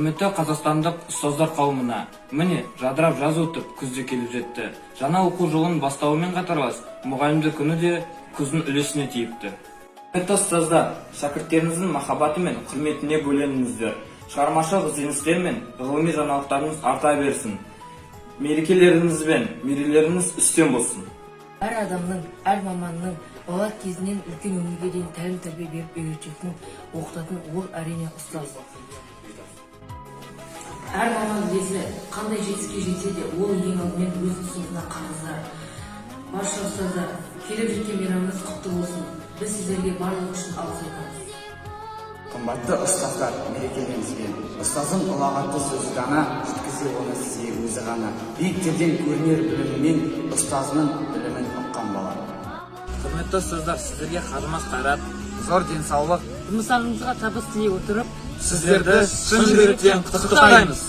Құрметті қазақстандық ұстаздар қауымына, міне жадырап жаз өтіп күзде келіп жетті. Жаңа оқу жылын бастауымен қатарлас, мұғалімдер күні де күздің үлесіне тиіпті. Құрметті ұстаздар, шәкірттеріңіздің махаббаты мен құрметіне бөленіңіздер. Шығармашылық ізденістер мен ғылыми жаңалықтарыңыз арта берсін. Мерекелеріңіз бен мерейлеріңіз үстем болсын. Әр адамның, әр маманның бала кезінен үлкен өмірге дейін тәлім-тәрбие беріп үйрететін, оқытатын ол әрине ұстаз. Әр маман өзі қандай жетістікке жетсе де, ол ең алдымен өз ұстазына қарыздар. Барша ұстаздар, келіп жеткен мейрамыңыз құтты болсын. Біз сіздерге барлығы үшін алғыс айтамыз. Қымбатты ұстаздар, мерекелеріңізбен ұстаздың ұлағатты сөзі ғана жеткізе оны сізге өзі ғана. Биіктерден көрінер білімімен ұстазының білімін ұққан бала. Құрметті ұстаздар, сіздерге қажымас қайрат, Зор денсаулық, Жұмыстарыңызға табыс тілей отырып, сіздерді шын жүректен құттықтаймыз.